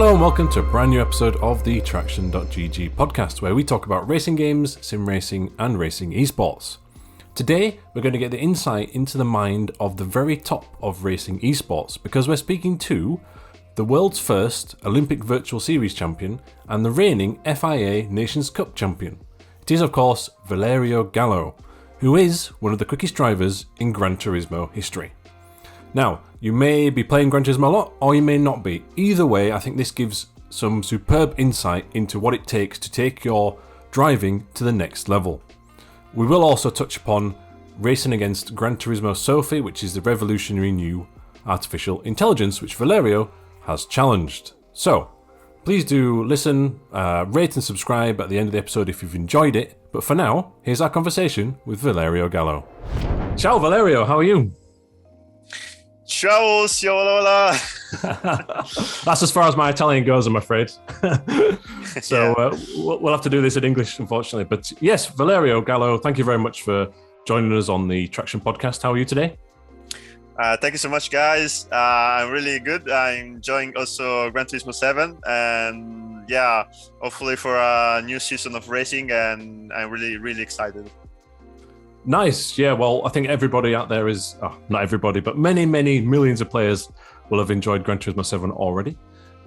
Hello and welcome to a brand new episode of the TraxionGG podcast, where we talk about racing games, sim racing, and racing esports. Today, we're going to get the insight into the mind of the very top of racing esports, because we're speaking to the world's first Olympic Virtual Series champion and the reigning FIA Nations Cup champion. It is, of course, Valerio Gallo, who is one of the quickest drivers in Gran Turismo history. Now, you may be playing Gran Turismo a lot, or you may not be. Either way, I think this gives some superb insight into what it takes to take your driving to the next level. We will also touch upon racing against Gran Turismo Sophy, which is the revolutionary new artificial intelligence which Valerio has challenged. So, please do listen, rate and subscribe at the end of the episode if you've enjoyed it. But for now, here's our conversation with Valerio Gallo. Ciao Valerio, how are you? Ciao, Siolola. That's as far as my Italian goes, I'm afraid. So we'll have to do this in English, unfortunately. But yes, Valerio Gallo, thank you very much for joining us on the Traxion podcast. How are you today? Thank you so much, guys. I'm really good. I'm enjoying also Gran Turismo 7. And yeah, hopefully for a new season of racing. And I'm really, really excited. Nice. Yeah, well, I think everybody out there is, not everybody, but many, many millions of players will have enjoyed Gran Turismo 7 already.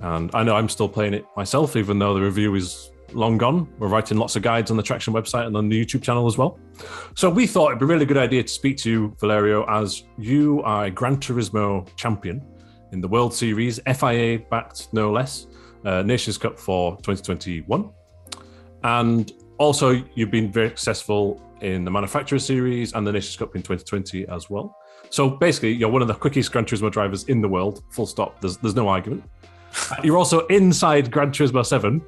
And I know I'm still playing it myself, even though the review is long gone. We're writing lots of guides on the Traxion website and on the YouTube channel as well. So we thought it'd be a really good idea to speak to you, Valerio, as you are a Gran Turismo champion in the World Series, FIA backed no less, Nations Cup for 2021. And also, you've been very successful in the Manufacturer Series and the Nations Cup in 2020 as well. So basically, you're one of the quickest Gran Turismo drivers in the world, full stop. There's no argument. You're also inside Gran Turismo 7,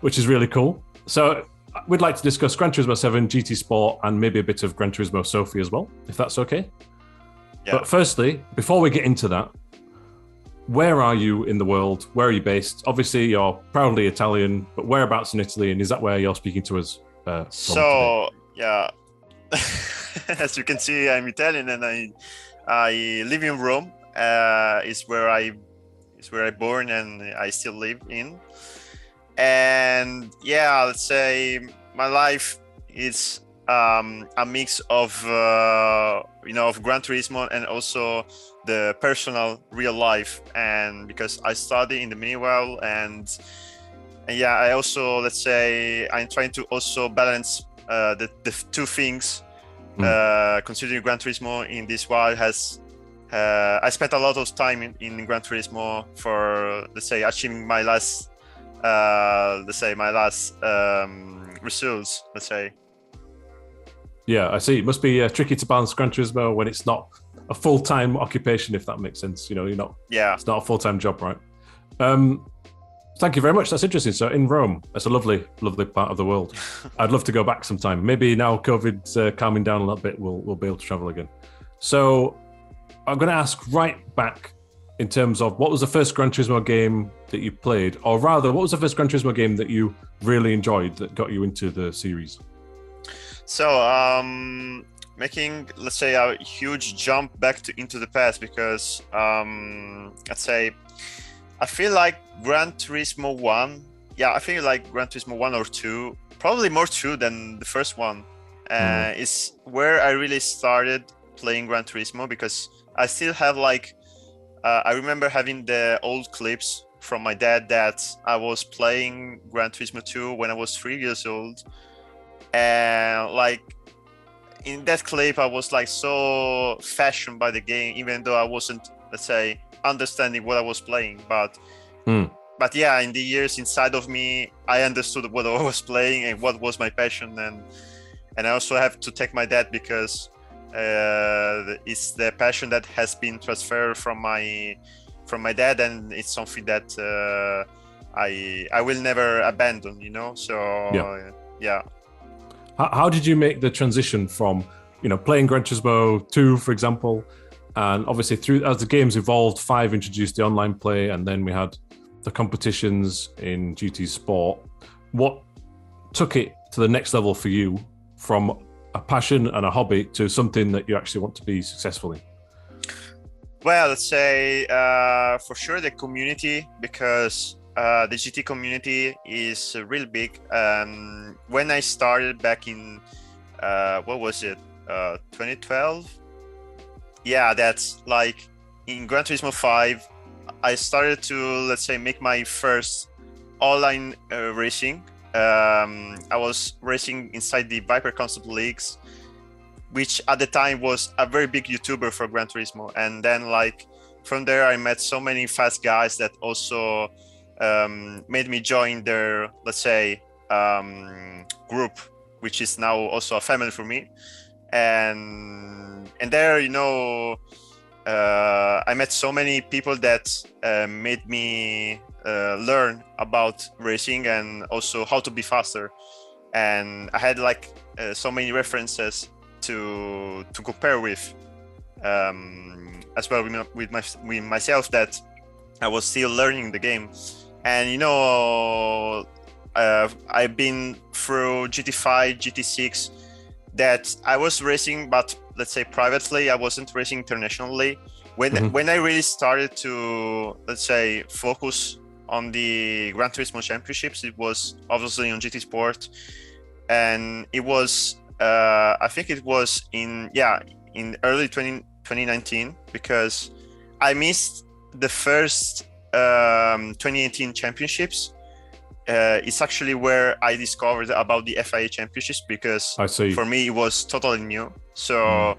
which is really cool. So we'd like to discuss Gran Turismo 7, GT Sport, and maybe a bit of Gran Turismo Sophy as well, if that's okay. Yeah. But firstly, before we get into that, where are you in the world? Where are you based? Obviously, you're proudly Italian, but whereabouts in Italy? And is that where you're speaking to us from today? Yeah, as you can see, I'm Italian and I live in Rome. It's where I born and I still live in. And yeah, let's say my life is a mix of of Gran Turismo and also the personal real life. And because I study in the meanwhile, and yeah, I also, let's say, I'm trying to also balance the two things, considering Gran Turismo in this while has I spent a lot of time in Gran Turismo for, let's say, achieving my last results, let's say. Yeah, I see. It must be tricky to balance Gran Turismo when it's not a full-time occupation, if that makes sense. You know, it's not a full-time job, right? Thank you very much. That's interesting. So in Rome, that's a lovely, lovely part of the world. I'd love to go back sometime. Maybe now COVID's calming down a little bit, we'll be able to travel again. So I'm going to ask right back in terms of what was the first Gran Turismo game that you played? Or rather, what was the first Gran Turismo game that you really enjoyed that got you into the series? So making, let's say, a huge jump back into the past, because let's say, I feel like Gran Turismo 1, I feel like Gran Turismo 1 or 2, probably more 2 than the first one, is where I really started playing Gran Turismo, because I still have I remember having the old clips from my dad that I was playing Gran Turismo 2 when I was 3 years old. And in that clip, I was so fashioned by the game, even though I wasn't, let's say, understanding what I was playing, but yeah, in the years inside of me, I understood what I was playing and what was my passion, and I also have to thank my dad, because it's the passion that has been transferred from my dad, and it's something that I will never abandon, So yeah. How did you make the transition from playing Gran Turismo 2, for example? And obviously, as the games evolved, 5 introduced the online play, and then we had the competitions in GT Sport. What took it to the next level for you from a passion and a hobby to something that you actually want to be successful in? Well, let's say for sure the community, because the GT community is real big. When I started back in what was it, 2012? Yeah, that's like in Gran Turismo 5. I started to, let's say, make my first online racing. I was racing inside the Viper Concept Leagues, which at the time was a very big YouTuber for Gran Turismo. And then like from there, I met so many fast guys that also made me join their, let's say, group, which is now also a family for me. And there, you know, I met so many people that made me learn about racing and also how to be faster. And I had like so many references to compare with, as well with myself, that I was still learning the game. And you know, I've been through GT5, GT6, that I was racing, but let's say privately. I wasn't racing internationally. When I really started to, let's say, focus on the Gran Turismo Championships, it was obviously on GT Sport, and it was I think it was in early 2019, because I missed the first 2018 championships. It's actually where I discovered about the FIA championships, because for me it was totally new. So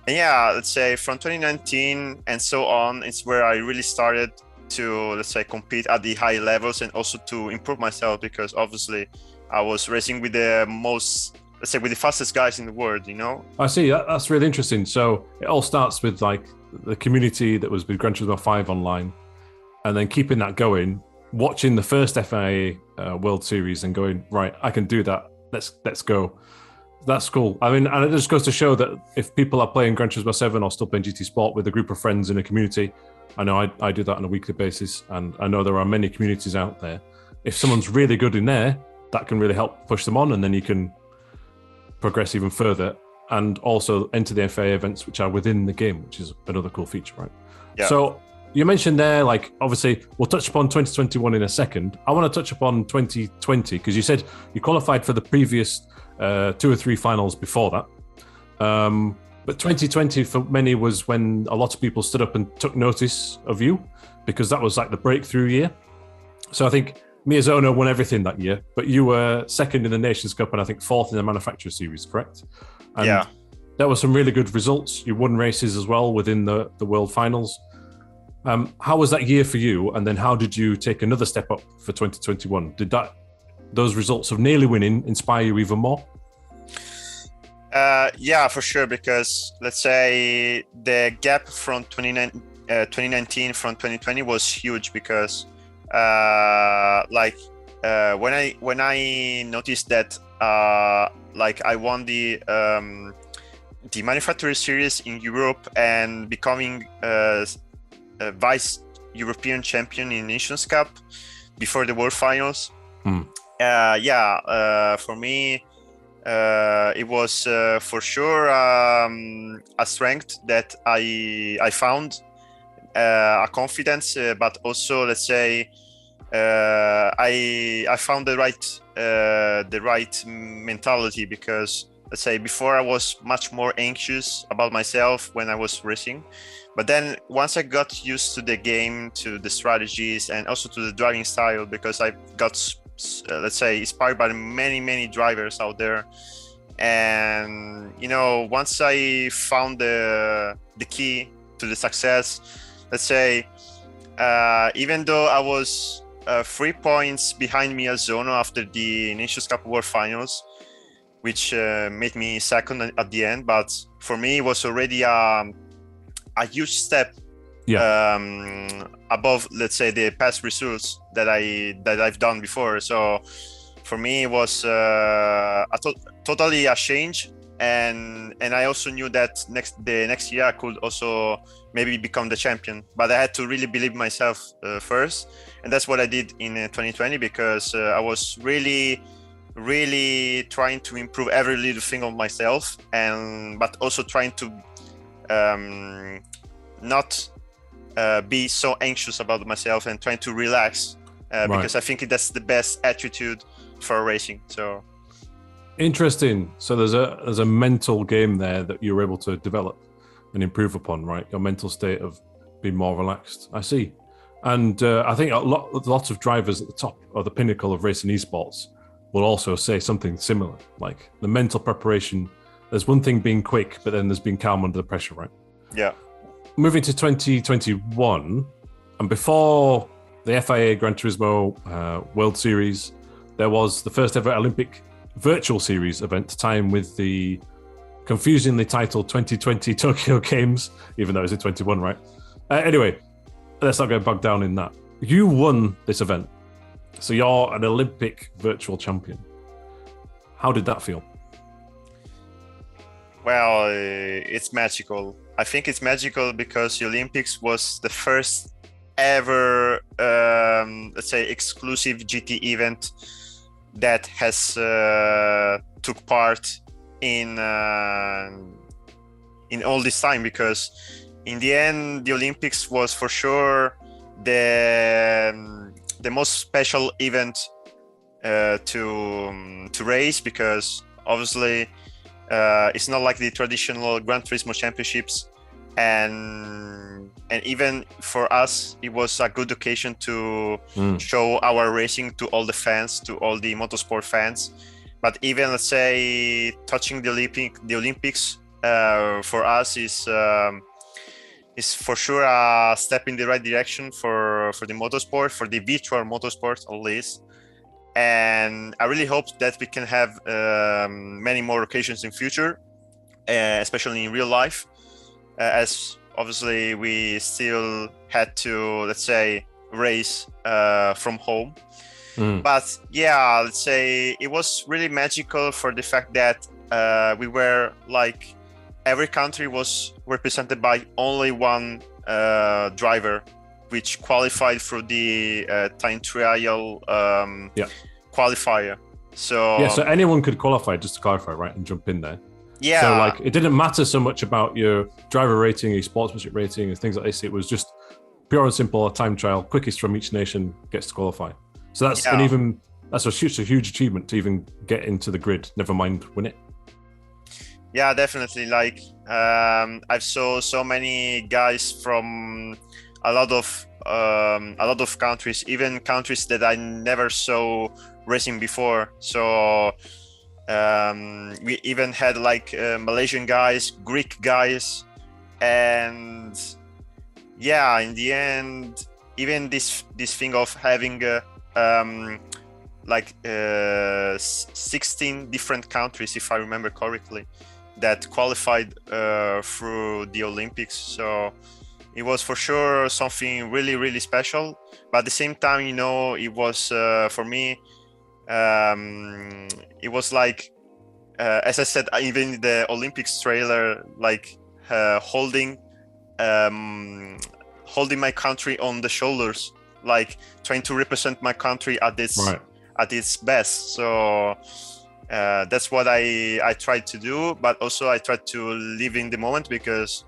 and yeah, let's say from 2019 and so on, it's where I really started to, let's say, compete at the high levels and also to improve myself, because obviously I was racing with the most, let's say, with the fastest guys in the world, you know? I see. That's really interesting. So it all starts with like the community that was with Gran Turismo 5 online, and then keeping that going, watching the first FIA World Series and going, right, I can do that. Let's go. That's cool. I mean, and it just goes to show that if people are playing Gran Turismo 7 or still playing GT Sport with a group of friends in a community, I know I do that on a weekly basis, and I know there are many communities out there. If someone's really good in there, that can really help push them on, and then you can progress even further and also enter the FIA events which are within the game, which is another cool feature, right? Yeah. So you mentioned there, like, obviously we'll touch upon 2021 in a second. I want to touch upon 2020, because you said you qualified for the previous 2 or 3 finals before that. But 2020 for many was when a lot of people stood up and took notice of you, because that was like the breakthrough year. So I think Miyazono won everything that year, but you were second in the Nations Cup and I think 4th in the Manufacturer Series, correct? And yeah. There were some really good results. You won races as well within the World Finals. How was that year for you? And then how did you take another step up for 2021? Did those results of nearly winning inspire you even more? Yeah, for sure, because let's say the gap from 2019 from 2020 was huge, because when I noticed that like I won the Manufacturer Series in Europe and becoming a vice European champion in Nations Cup before the World Finals. For me, it was for sure a strength that I found, a confidence, but also, let's say, I found the right mentality, because let's say before I was much more anxious about myself when I was racing, but then once I got used to the game, to the strategies, and also to the driving style, because I got let's say inspired by many drivers out there, and you know, once I found the key to the success, let's say, even though I was 3 points behind Miyazono after the Nations Cup World Finals, which made me second at the end, but for me it was already a huge step above, let's say, the past results that I've done before. So for me it was totally a change, and I also knew that the next year I could also maybe become the champion, but I had to really believe myself first, and that's what I did in 2020, because I was really trying to improve every little thing of myself, but also trying to not be so anxious about myself, and trying to relax because I think that's the best attitude for racing. So interesting. So there's a mental game there that you're able to develop and improve upon, right? Your mental state of being more relaxed. I see. And I think lots of drivers at the top or the pinnacle of racing esports will also say something similar, like the mental preparation. There's one thing being quick, but then there's being calm under the pressure, right? Yeah. Moving to 2021, and before the FIA Gran Turismo World Series, there was the first ever Olympic virtual series event, time with the confusingly titled 2020 Tokyo Games, even though it was in 21, right? Anyway, let's not get bogged down in that. You won this event, so you're an Olympic virtual champion. How did that feel? Well, it's magical. I think it's magical because the Olympics was the first ever, let's say, exclusive GT event that has took part in all this time. Because in the end, the Olympics was for sure the most special event to race, because obviously it's not like the traditional Gran Turismo championships, and even for us it was a good occasion to show our racing to all the fans, to all the motorsport fans. But even, let's say, touching the Olympics for us is for sure a step in the right direction for the motorsport, for the virtual motorsport at least. And I really hope that we can have many more occasions in future, especially in real life, as obviously we still had to, let's say, race from home. But yeah, let's say it was really magical for the fact that we were like, every country was represented by only one driver, which qualified for the time trial qualifier. So so anyone could qualify, just to clarify, right, and jump in there. Yeah. So like, it didn't matter so much about your driver rating, your sportsmanship rating, and things like this. It was just pure and simple, a time trial. Quickest from each nation gets to qualify. So that's that's a huge achievement to even get into the grid. Never mind win it. Yeah, definitely. Like I've saw so many guys from a lot of countries, even countries that I never saw racing before. So we even had like Malaysian guys, Greek guys, and yeah, in the end, even this thing of having 16 different countries, if I remember correctly, that qualified through the Olympics. So it was for sure something really, really special. But at the same time, you know, it was for me, it was like, as I said, even the Olympics trailer, like holding my country on the shoulders, like trying to represent my country at its best. So that's what I tried to do, but also I tried to live in the moment, because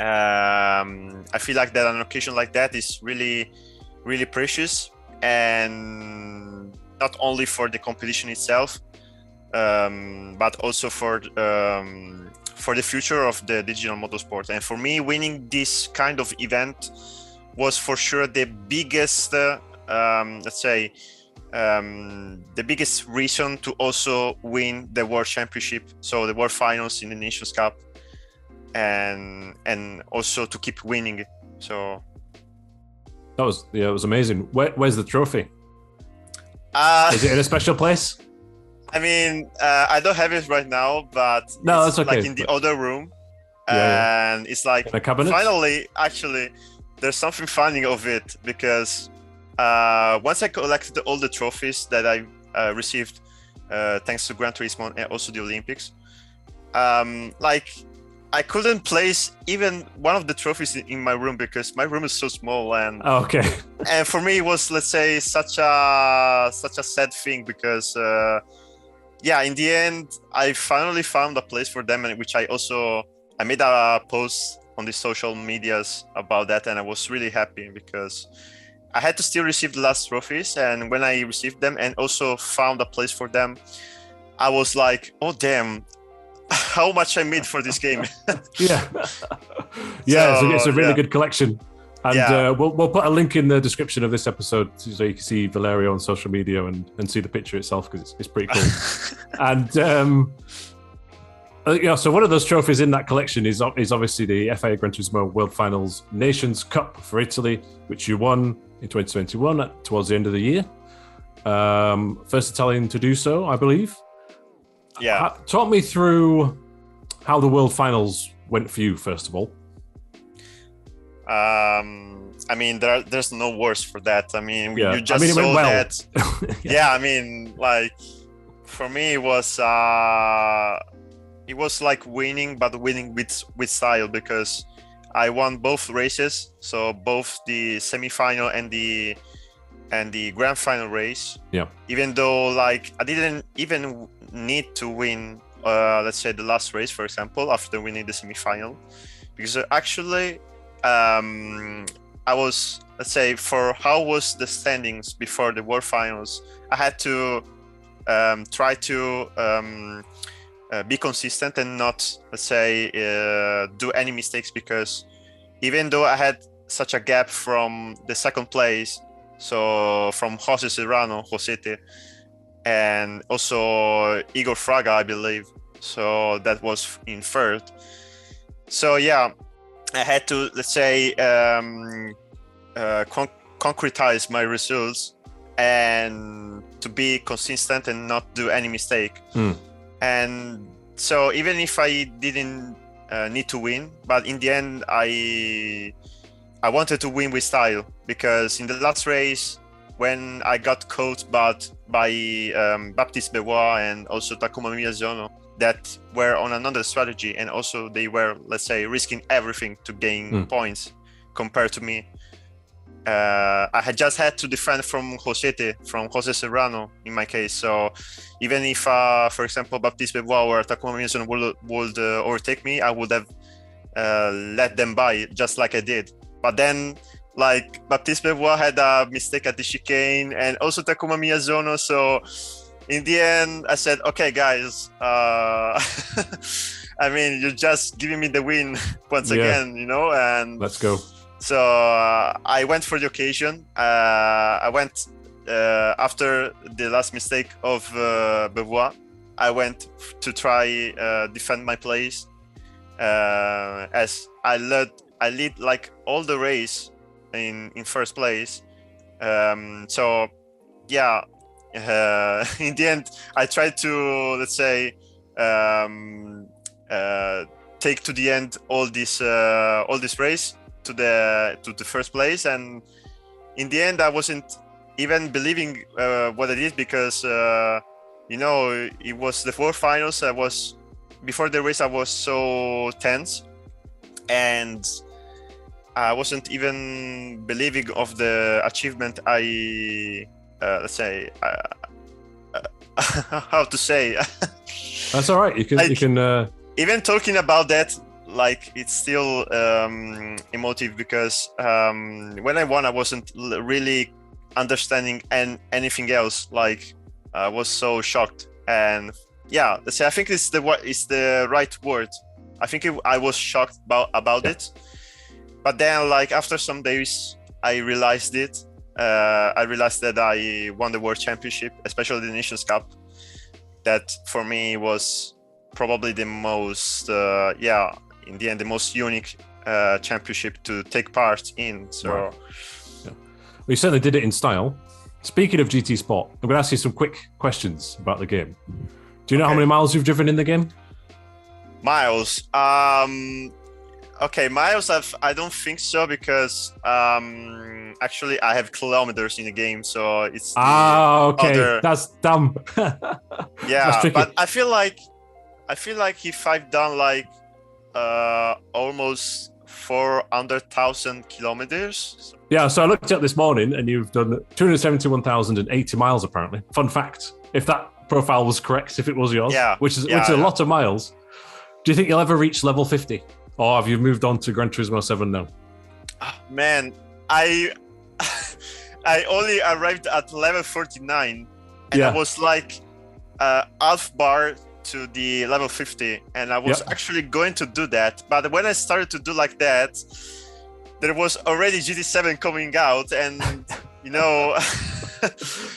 I feel like that an occasion like that is really, really precious, and not only for the competition itself, but also for the future of the digital motorsport. And for me, winning this kind of event was for sure the biggest, let's say, the biggest reason to also win the World Championship, so the World Finals in the Nations Cup, and also to keep winning. So it was amazing. Where's the trophy? Is it in a special place? I mean, I don't have it right now, but no, it's that's okay. Like in the other room, and it's like in a cabinet? Finally, actually, there's something funny of it, because once I collected all the trophies that I received thanks to Gran Turismo and also the Olympics, like I couldn't place even one of the trophies in my room, because my room is so small, and and for me it was, let's say, such a sad thing, because in the end I finally found a place for them, and which I made a post on the social medias about that, and I was really happy, because I had to still receive the last trophies, and when I received them and also found a place for them, I was like, oh damn, how much I made for this game. Yeah. Yeah, So, it's a really yeah. good collection. And Yeah. we'll put a link in the description of this episode so you can see Valerio on social media and see the picture itself, because it's pretty cool. And so one of those trophies in that collection is obviously the FIA Gran Turismo World Finals Nations Cup for Italy, which you won in 2021 towards the end of the year. First Italian to do so, I believe. Yeah. Talk me through how the World Finals went for you, first of all. I mean, there's no words for that. I mean, you just it saw went well. that. Yeah, I mean, like, for me, it was like winning, but winning with style, because I won both races, so both the semi-final and the grand final race. Yeah. Even though, like, I didn't even need to win, let's say, the last race, for example, after winning the semi-final, because actually, I was, let's say, for how was the standings before the World Finals, I had to try to be consistent and not, let's say, do any mistakes, because even though I had such a gap from the second place, so from Jose Serrano, Josete, and also Igor Fraga, I believe, so that was in third. So yeah, I had to, let's say, concretize my results and to be consistent and not do any mistake. And so even if I didn't need to win, but in the end I wanted to win with style, because in the last race, when I got caught by Baptiste Benoit and also Takuma Miyazono, that were on another strategy, and also they were, let's say, risking everything to gain points compared to me. I had just had to defend from Jose Serrano in my case. So even if, for example, Baptiste Benoit or Takuma Miyazono would overtake me, I would have let them by, just like I did. But then, like, Baptiste Benoit had a mistake at the chicane, and also Takuma Miyazono. So in the end, I said, okay, guys, I mean, you're just giving me the win once again, and let's go. So I went for the occasion. I went after the last mistake of Benoit. I went to try defend my place, as I lead like all the race in first place. So yeah. In the end, I tried to, let's say, take to the end all this race to the first place, and in the end, I wasn't even believing what I did, because it was the World Finals. Before the race, I was so tense, and I wasn't even believing of the achievement let's say, how to say. That's all right. You can. Even talking about that, like, it's still emotive, because when I won, I wasn't really understanding anything else. Like, I was so shocked, and yeah, let's say, I think it's the right word. I think I was shocked about it, but then, like, after some days, I realized it. I realized that I won the World Championship, especially the Nations Cup. That for me was probably the most, in the end, the most unique championship to take part in. So, right. Yeah. Well, you certainly did it in style. Speaking of GT Sport, I'm going to ask you some quick questions about the game. Do you know how many miles you've driven in the game? Miles. Okay, miles. I don't think so, because actually I have kilometers in the game, so it's okay. That's dumb. Yeah, that's tricky. But I feel like if I've done like almost 400,000 kilometers. Yeah, so I looked at this morning, and you've done 271,080 miles apparently. Fun fact: if that profile was correct, if it was yours, which is a lot of miles. Do you think you'll ever reach level 50? Or have you moved on to Gran Turismo 7 now? Man, I only arrived at level 49, and Yeah. I was like half bar to the level 50, and I was actually going to do that. But when I started to do like that, there was already GT7 coming out, and you know,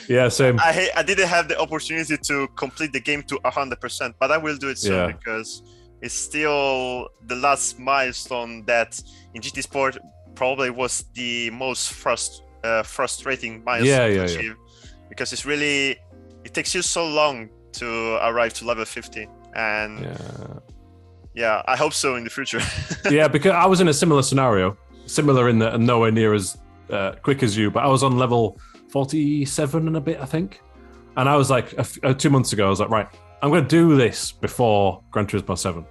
Yeah, same. I didn't have the opportunity to complete the game to 100%, but I will do it soon because it's still the last milestone that in GT Sport probably was the most frustrating milestone to achieve, because it takes you so long to arrive to level 50, and I hope so in the future. Yeah, because I was in a similar scenario, similar in that I'm nowhere near as quick as you, but I was on level 47 and a bit, I think. And I was like, 2 months ago, I was like, right, I'm going to do this before Gran Turismo 7.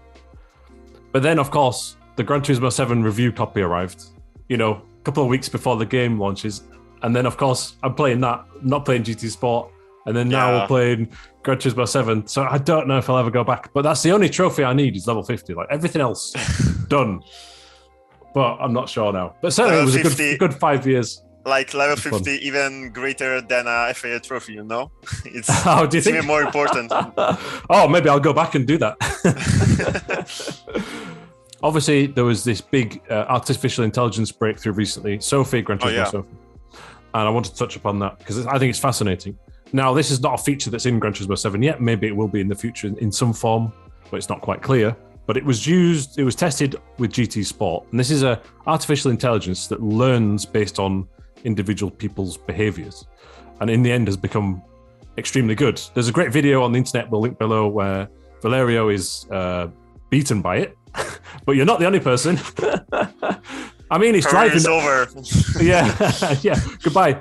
But then, of course, the Gran Turismo 7 review copy arrived, you know, a couple of weeks before the game launches. And then, of course, I'm playing that, not playing GT Sport. And then now we're playing Gran Turismo 7. So I don't know if I'll ever go back. But that's the only trophy I need is level 50. Like, everything else, done. But I'm not sure now. But certainly it was a good 5 years. Like level 50, even greater than a FIA trophy, you know? It's, do you think? Even more important. Oh, maybe I'll go back and do that. Obviously, there was this big artificial intelligence breakthrough recently, Sophy, Gran Turismo Sophy. And I want to touch upon that because I think it's fascinating. Now, this is not a feature that's in Gran Turismo 7 yet. Maybe it will be in the future in some form, but it's not quite clear. But it was tested with GT Sport. And this is a artificial intelligence that learns based on individual people's behaviors. And in the end has become extremely good. There's a great video on the internet, we'll link below, where Valerio is beaten by it. But you're not the only person. I mean, it's driving. It's over. yeah. Goodbye.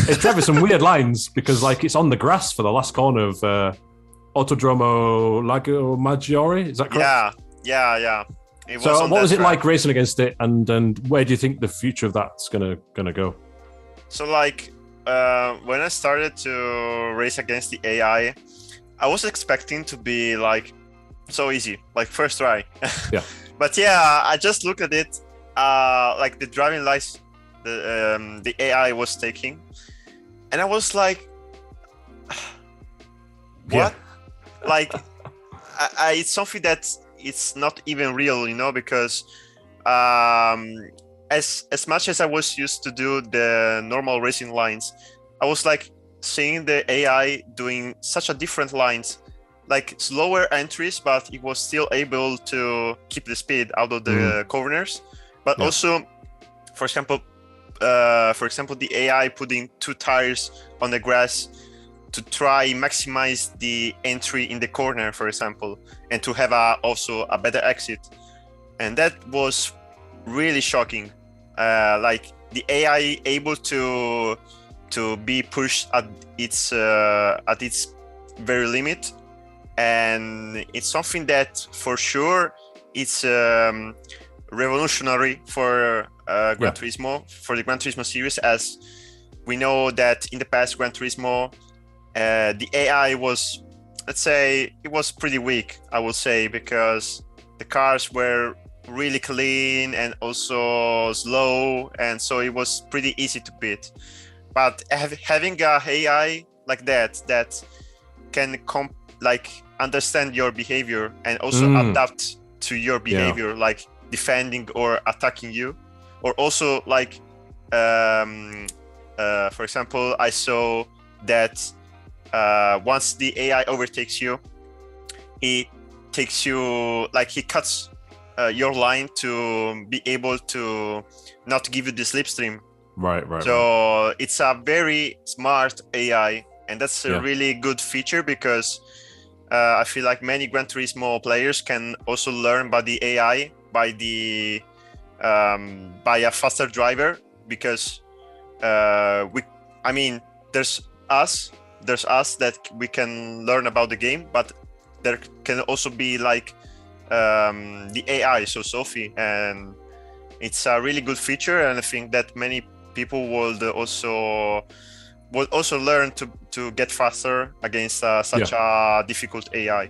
It's driving some weird lines because, like, it's on the grass for the last corner of Autodromo Lago Maggiore. Is that correct? Yeah. So, what was it like racing against it, and where do you think the future of that's gonna go? So, like, when I started to race against the AI, I was expecting to be like so easy, like first try. Yeah. But yeah, I just looked at it. Like the driving license the AI was taking, and I was like, what? Like, it's something that it's not even real, you know, because as much as I was used to do the normal racing lines, I was like seeing the AI doing such a different lines, like slower entries, but it was still able to keep the speed out of the corners. But also, for example, the AI putting 2 tires on the grass to try maximize the entry in the corner, for example, and to have also a better exit. And that was really shocking. Like the AI able to be pushed at its very limit, and it's something that for sure it's revolutionary for Gran Turismo, for the Gran Turismo series, as we know that in the past Gran Turismo the AI was, let's say, it was pretty weak, I would say, because the cars were really clean and also slow, and so it was pretty easy to beat. But having a AI like that can understand your behavior and also adapt to your behavior, like defending or attacking you, or also like for example, I saw that once the AI overtakes you, it takes you, like, he cuts your line to be able to not give you the slipstream. Right. So it's a very smart AI, and that's a really good feature, because I feel like many Gran Turismo players can also learn by the AI, by a faster driver, because there's us that we can learn about the game, but there can also be like the AI, so Sophy, and it's a really good feature, and I think that many people would also learn to get faster against such a difficult AI.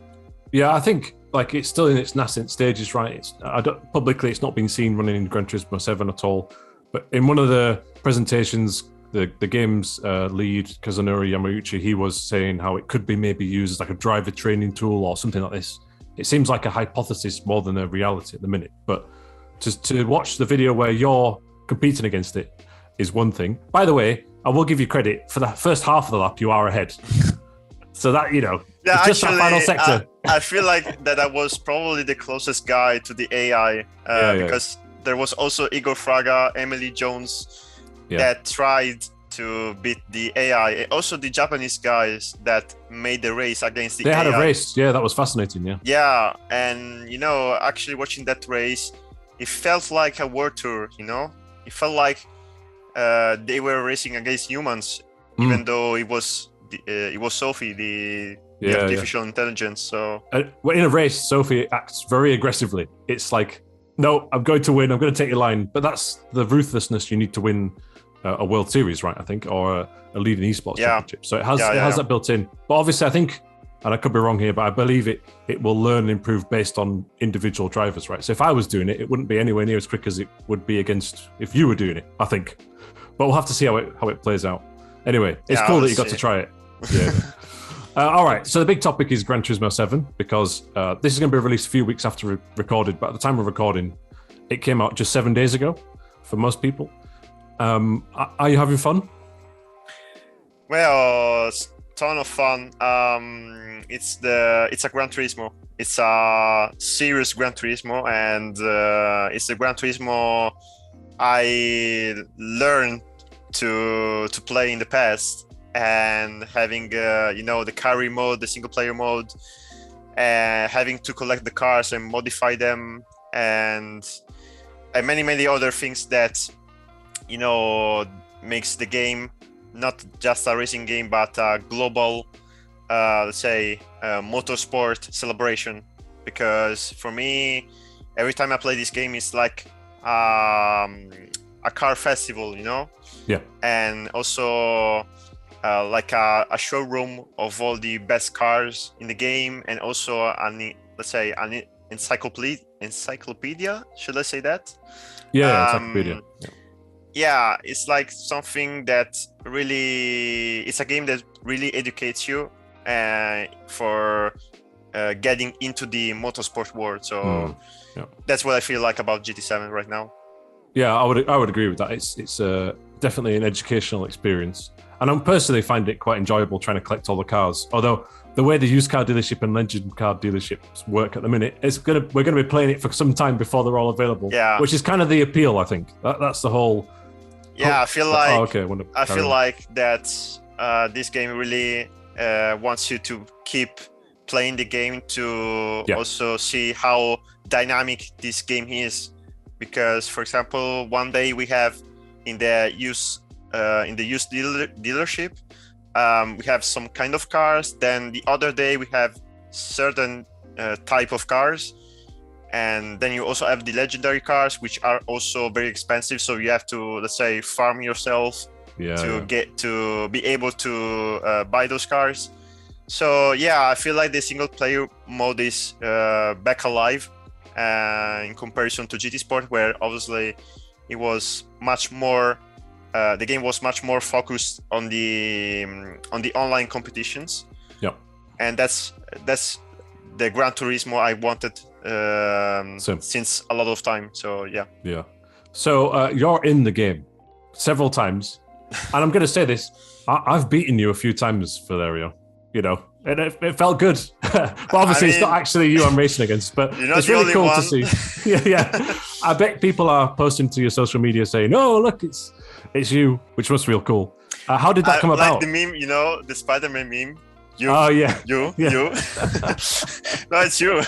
Yeah, I think like it's still in its nascent stages, right? Publicly, it's not been seen running in Gran Turismo 7 at all. But in one of the presentations, the game's lead, Kazunori Yamauchi, he was saying how it could be maybe used as like a driver training tool or something like this. It seems like a hypothesis more than a reality at the minute. But to watch the video where you're competing against it is one thing. By the way, I will give you credit for the first half of the lap. You are ahead. So that, you know, yeah, it's just that final sector. I feel like that I was probably the closest guy to the AI because there was also Igor Fraga, Emily Jones that tried to beat the AI. Also, the Japanese guys that made the race against the AI. They had a race. Yeah, that was fascinating. Yeah. Yeah, and you know, actually watching that race, it felt like a world tour. You know, it felt like they were racing against humans, even though it was Sophy, the artificial intelligence. So in a race, Sophy acts very aggressively. It's like, no, I'm going to win. I'm going to take your line. But that's the ruthlessness you need to win a World Series, right? I think, or a leading esports championship. So it has that built in. But obviously, I think, and I could be wrong here, but I believe it will learn and improve based on individual drivers, right? So if I was doing it, it wouldn't be anywhere near as quick as it would be against if you were doing it, I think. But we'll have to see how it plays out. Anyway, it's cool that you got to try it. Yeah. All right. So the big topic is Gran Turismo 7 because this is going to be released a few weeks after we recorded. But at the time of recording, it came out just 7 days ago for most people. Are you having fun? Well, ton of fun. It's a Gran Turismo. It's a serious Gran Turismo, and it's the Gran Turismo I learned to play in the past. And having the carry mode, the single player mode, having to collect the cars and modify them, and many other things that makes the game not just a racing game but a global let's say motorsport celebration. Because for me, every time I play this game, it's like a car festival, Yeah. And also like a showroom of all the best cars in the game, and also an encyclopedia, should I say that? Encyclopedia. Yeah, it's like something that really, it's a game that really educates you for getting into the motorsport world. So that's what I feel like about GT7 right now. Yeah, I would agree with that. It's definitely an educational experience. And I personally find it quite enjoyable trying to collect all the cars. Although the way the used car dealership and legend car dealerships work at the minute, we're going to be playing it for some time before they're all available. Yeah. Which is kind of the appeal, I think. That's the whole. Yeah, I feel like. Oh, okay. I feel like that this game really wants you to keep playing the game to also see how dynamic this game is. Because, for example, one day we have in the used dealership, we have some kind of cars. Then the other day we have certain type of cars, and then you also have the legendary cars, which are also very expensive. So you have to, let's say, farm yourself get to be able to buy those cars. So I feel like the single player mode is back alive in comparison to GT Sport, where obviously it was much more. The game was much more focused on the online competitions. Yeah, and that's the Gran Turismo I wanted since a lot of time. So yeah. So you're in the game several times, and I'm going to say this: I've beaten you a few times, Valerio. And it felt good. But obviously, it's not actually you I'm racing against. But it's really cool to see. Yeah. I bet people are posting to your social media saying, "Oh, look, it's you," which must feel cool. How did that come about? Like the meme, the Spider-Man meme. You. Oh yeah. You. No, it's you.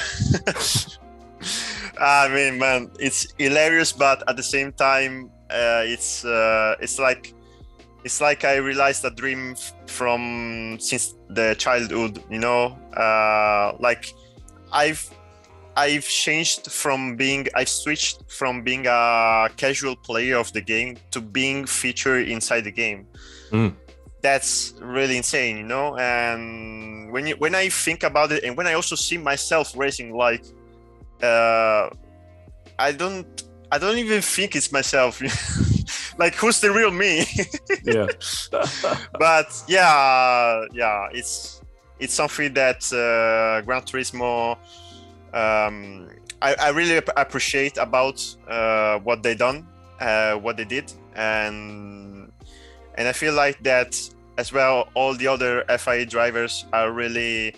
I mean, man, it's hilarious, but at the same time, it's like I realized a dream from since the childhood. Like I've switched from being a casual player of the game to being featured inside the game. That's really insane, And when I think about it, and when I also see myself racing, like I don't even think it's myself. like who's the real me? Yeah. But yeah, it's something that Gran Turismo I really appreciate about what they done, what they did, and I feel like that as well. All the other FIA drivers are really,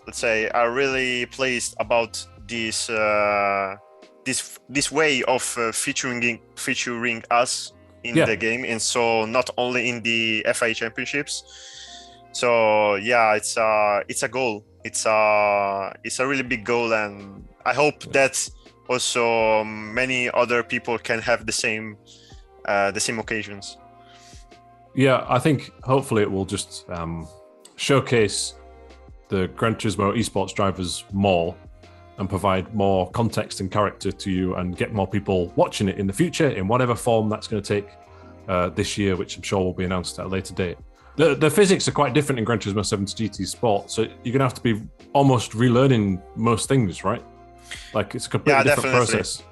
let's say, are really pleased about this this way of featuring us in the game, and so not only in the FIA championships. So yeah, it's a goal. It's a really big goal, and I hope that also many other people can have the same occasions. Yeah, I think hopefully it will just showcase the Gran Turismo esports drivers more and provide more context and character to you and get more people watching it in the future in whatever form that's going to take this year, which I'm sure will be announced at a later date. The physics are quite different in Gran Turismo 7 to GT Sport, so you're going to have to be almost relearning most things, right? Like it's a completely different process.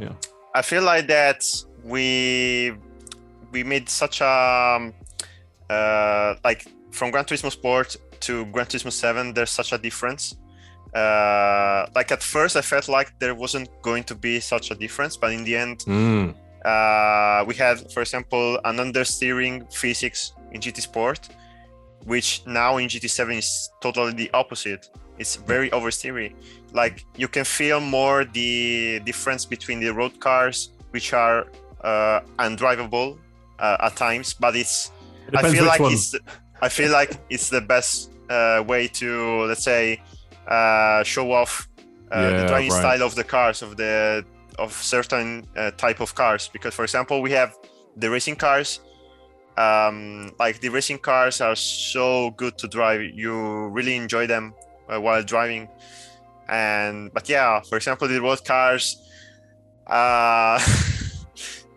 Yeah, I feel like that we made such a like from Gran Turismo Sport to Gran Turismo 7, there's such a difference. Like at first I felt like there wasn't going to be such a difference, but in the end we had, for example, an understeering physics in GT Sport, which now in GT7 is totally the opposite. It's very oversteery. Like you can feel more the difference between the road cars, which are undrivable at times, but I feel like it's the best way to, let's say, show off the driving style of the cars, of certain type of cars. Because, for example, we have the racing cars. Like the racing cars are so good to drive. You really enjoy them while driving. But yeah, for example, the road cars.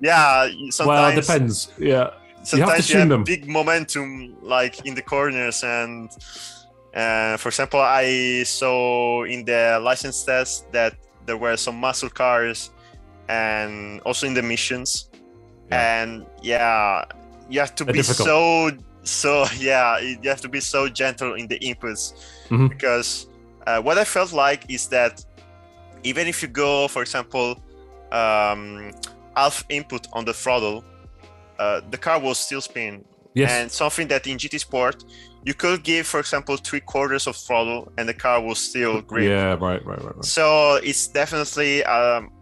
Yeah, sometimes. Well, it depends. Yeah. Sometimes you have big momentum, like in the corners, and for example, I saw in the license test that there were some muscle cars, and also in the missions, and yeah, you have to be difficult. You have to be so gentle in the inputs, because what I felt like is that even if you go, for example, half input on the throttle, the car will still spin. Yes. And something that in GT Sport you could give, for example, 3/4 of throttle and the car will still grip. Yeah, right. So it's definitely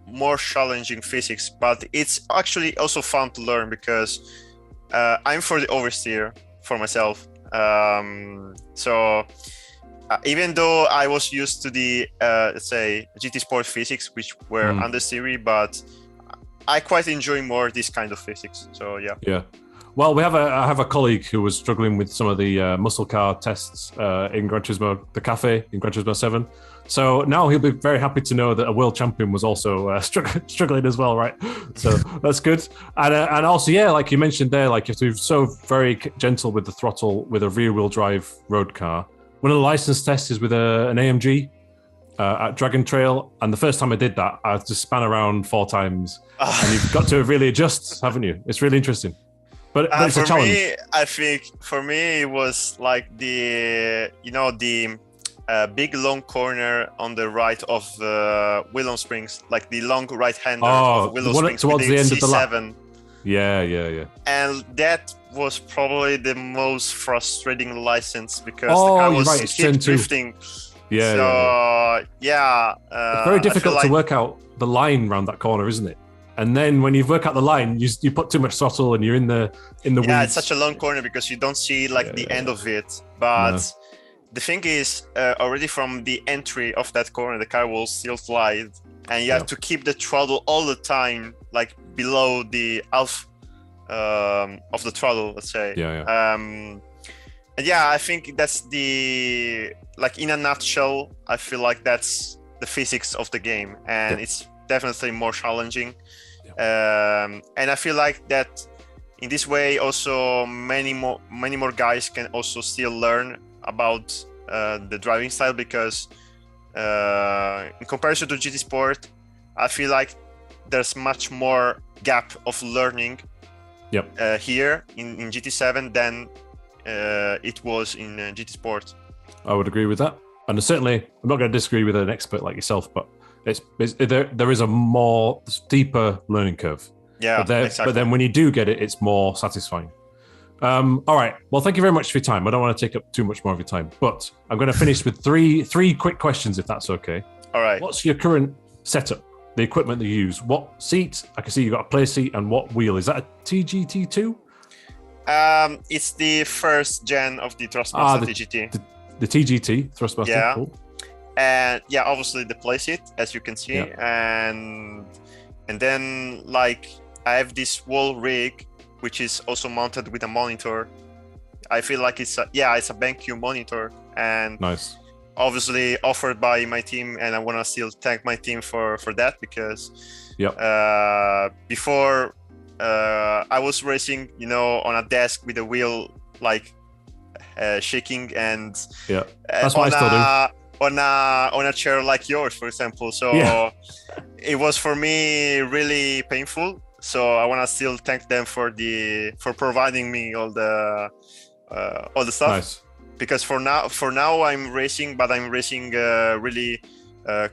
more challenging physics, but it's actually also fun to learn, because I'm for the oversteer for myself. So even though I was used to the let's say GT Sport physics, which were understeery, but I quite enjoy more this kind of physics. So yeah. Well, I have a colleague who was struggling with some of the muscle car tests in Gran Turismo, the cafe in Gran Turismo 7. So now he'll be very happy to know that a world champion was also struggling as well, right? So that's good. And also, yeah, like you mentioned there, like you have to be so very gentle with the throttle with a rear-wheel drive road car. One of the license tests is with an AMG at Dragon Trail, and the first time I did that, I had to span around 4 times, and you've got to really adjust, haven't you? It's really interesting. But it's a challenge. Me, I think for me it was like the big long corner on the right of Willow Springs, like the long right hander of Willow Springs towards the end of the lap. Yeah. And that was probably the most frustrating license, because the car was keep drifting. It's very difficult to work out the line around that corner, isn't it? And then when you work out the line, you put too much throttle and you're in the weeds. Yeah, it's such a long corner because you don't see the end of it. But the thing is, already from the entry of that corner, the car will still slide, and you have to keep the throttle all the time, like below the half of the throttle, let's say. And I think that's in a nutshell, I feel like that's the physics of the game, and it's definitely more challenging. And I feel like that in this way also many more guys can also still learn about the driving style, because in comparison to GT Sport, I feel like there's much more gap of learning here in GT7 than it was in GT Sport. I would agree with that. And certainly, I'm not going to disagree with an expert like yourself, but there is a more steeper learning curve. Yeah, exactly. But then when you do get it, it's more satisfying. All right. Well, thank you very much for your time. I don't want to take up too much more of your time, but I'm going to finish with three quick questions, if that's okay. All right. What's your current setup? The equipment that you use? What seat? I can see you got a play seat, and what wheel? Is that a TGT2? It's the first gen of the Thrustmaster TGT. The TGT Thrustmaster. Yeah. Cool. And yeah, obviously the play seat, as you can see, and then like I have this wall rig, which is also mounted with a monitor. I feel like it's a BenQ monitor, and nice. Obviously offered by my team, and I want to still thank my team for that, because before I was racing, on a desk with a wheel like shaking, and that's what I still do. On a chair like yours, for example. So it was for me really painful. So I want to still thank them for providing me all the stuff. Nice. Because for now I'm racing, but I'm racing really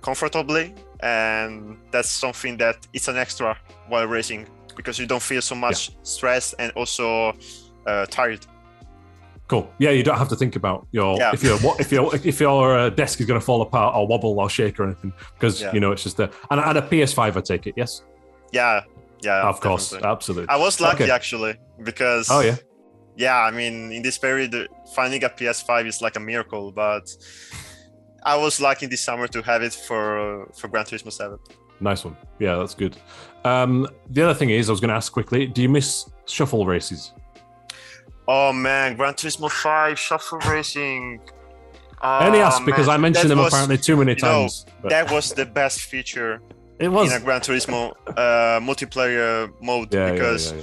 comfortably, and that's something that it's an extra while racing, because you don't feel so much stressed and also tired. Cool. Yeah, you don't have to think about if your desk is going to fall apart or wobble or shake or anything, because it's just and a PS5, I take it. Yes. Yeah. Of course, absolutely. I was lucky actually, because I mean, in this period, finding a PS5 is like a miracle. But I was lucky this summer to have it for Gran Turismo 7. Nice one. Yeah, that's good. The other thing is, I was going to ask quickly: do you miss shuffle races? Oh man, Gran Turismo 5 shuffle racing. I only asked because I mentioned them apparently too many times. That was the best feature. It was in a Gran Turismo multiplayer mode, because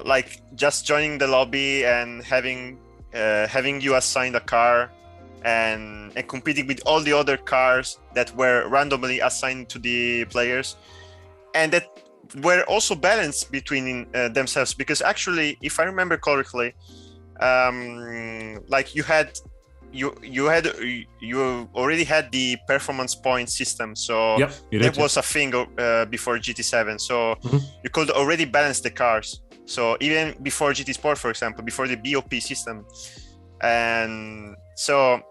like just joining the lobby and having you assigned a car and competing with all the other cars that were randomly assigned to the players, and that were also balanced between themselves, because actually, if I remember correctly, like you already had the performance point system, so that was a thing before GT7. So you could already balance the cars. So even before GT Sport, for example, before the BOP system, and so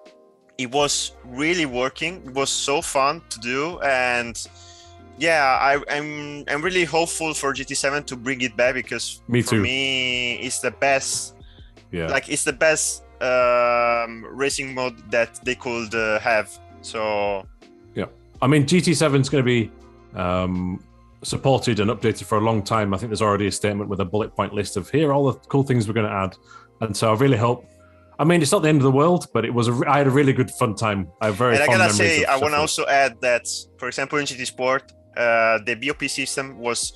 it was really working. It was so fun to do, and I'm really hopeful for GT7 to bring it back, because for me it's the best. Yeah, like it's the best racing mode that they could have. So I mean, GT7 is going to be supported and updated for a long time. I think there's already a statement with a bullet point list of here are all the cool things we're going to add, and so I really hope. I mean, it's not the end of the world, but I had a really good fun time. I have very. And I gotta say, I want to also add that, for example, in GT Sport, the BOP system was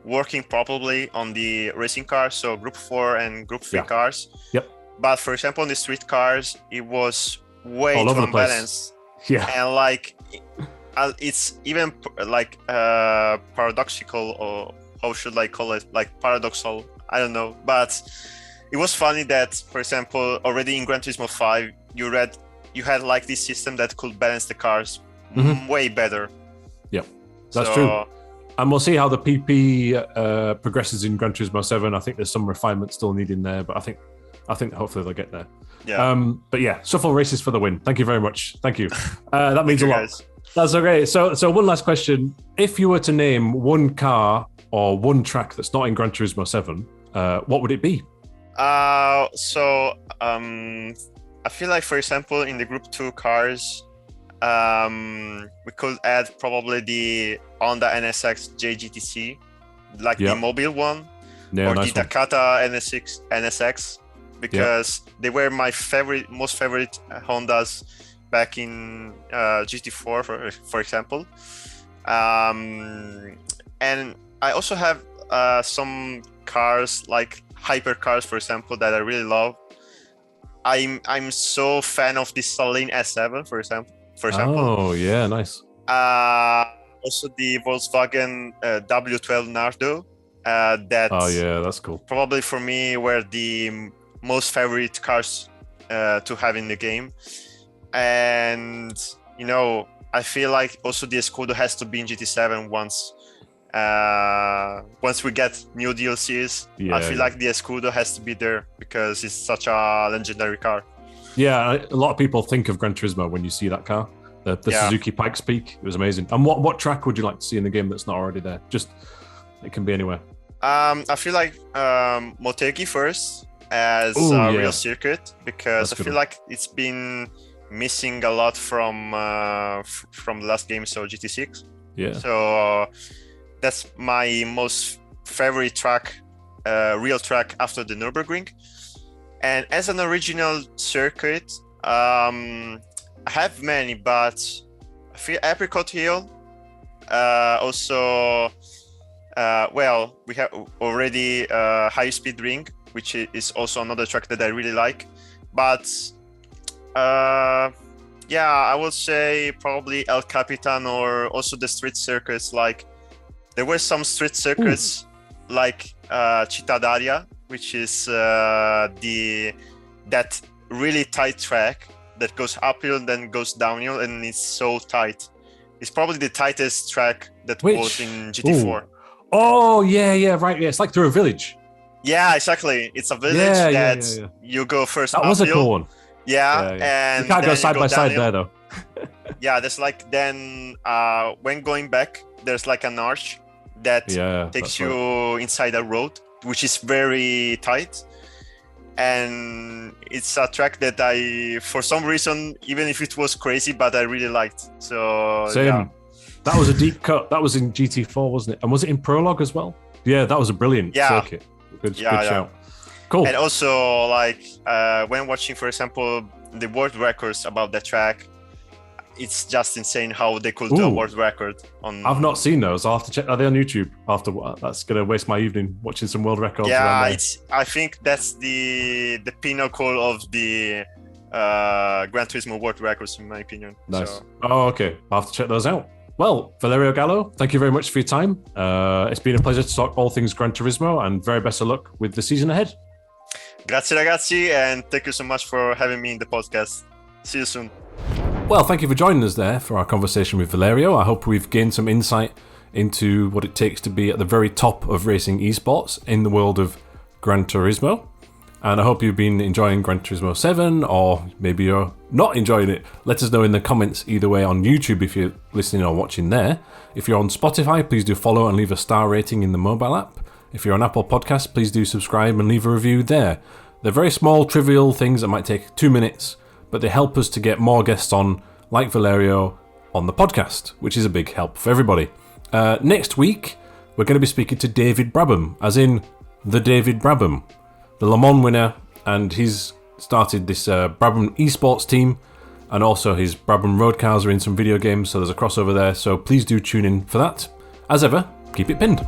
working properly on the racing cars, so Group 4 and Group 3 cars. Yep. But for example, on the street cars, it was way too unbalanced. Yeah. And like, it's even like paradoxical, or how should I call it? Like paradoxal. I don't know. But it was funny that, for example, already in Gran Turismo 5, you had like this system that could balance the cars way better. Yeah, that's true. And we'll see how the PP progresses in Gran Turismo 7. I think there's some refinement still needed there, but I think hopefully they'll get there. Yeah. But yeah, shuffle races for the win. Thank you very much. Thank you. That means a lot. Guys. That's okay. So one last question: if you were to name one car or one track that's not in Gran Turismo 7, what would it be? I feel like, for example, in the Group 2 cars, we could add probably the Honda NSX JGTC, like the mobile one, or nice the Takata NSX, because they were my most favorite Hondas back in GT4, for example. And I also have some cars like hypercars, for example, that I really love. I'm so fan of the Saleen S7, for example. Oh yeah, nice. also the Volkswagen W12 Nardo. That Oh yeah, that's cool. Probably for me were the most favorite cars to have in the game. And I feel like also the Escudo has to be in GT7 once we get new DLCs. I feel like the Escudo has to be there because it's such a legendary car. Yeah, a lot of people think of Gran Turismo when you see that car. The Suzuki Pikes Peak, it was amazing. And what track would you like to see in the game that's not already there? Just, it can be anywhere. I feel like Motegi first as a real circuit, because I feel like it's been missing a lot from the last game, so GT6. Yeah. So that's my most favorite track, real track after the Nürburgring. And as an original circuit, I have many, but I feel Apricot Hill. Also, we have already High Speed Ring, which is also another track that I really like. But I would say probably El Capitan, or also the street circuits. Like there were some street circuits like Cittadaria, which is that really tight track that goes uphill and then goes downhill, and it's so tight. It's probably the tightest track that was in GT4. Oh yeah, right. Yeah, it's like through a village. Yeah, exactly. It's a village you go first. That was a cool one. Yeah, and you can't go side by side there though. Yeah, there's like then when going back, there's like an arch that takes you inside a road, which is very tight. And it's a track that I, for some reason, even if it was crazy, but I really liked. So same. Yeah. That was a deep cut. That was in GT4, wasn't it? And was it in Prologue as well? Yeah, that was a brilliant circuit. Good shout. Cool. And also, like when watching, for example, the world records about that track, it's just insane how they could do a world record on. I've not seen those. I'll have to check. Are they on YouTube? That's gonna waste my evening watching some world records. Yeah, I think that's the pinnacle of the Gran Turismo world records, in my opinion. Nice. So. Oh, okay. I'll have to check those out. Well, Valerio Gallo, thank you very much for your time. It's been a pleasure to talk all things Gran Turismo, and very best of luck with the season ahead. Grazie ragazzi, and thank you so much for having me in the podcast. See you soon. Well, thank you for joining us there for our conversation with Valerio. I hope we've gained some insight into what it takes to be at the very top of racing esports in the world of Gran Turismo. And I hope you've been enjoying Gran Turismo 7, or maybe you're not enjoying it. Let us know in the comments either way on YouTube if you're listening or watching there. If you're on Spotify, please do follow and leave a star rating in the mobile app. If you're on Apple Podcasts, please do subscribe and leave a review there. They're very small, trivial things that might take 2 minutes, but they help us to get more guests on, like Valerio, on the podcast, which is a big help for everybody. Next week, we're going to be speaking to David Brabham, as in the David Brabham, the Le Mans winner, and he's started this Brabham esports team, and also his Brabham road cars are in some video games, so there's a crossover there, so please do tune in for that. As ever, keep it pinned.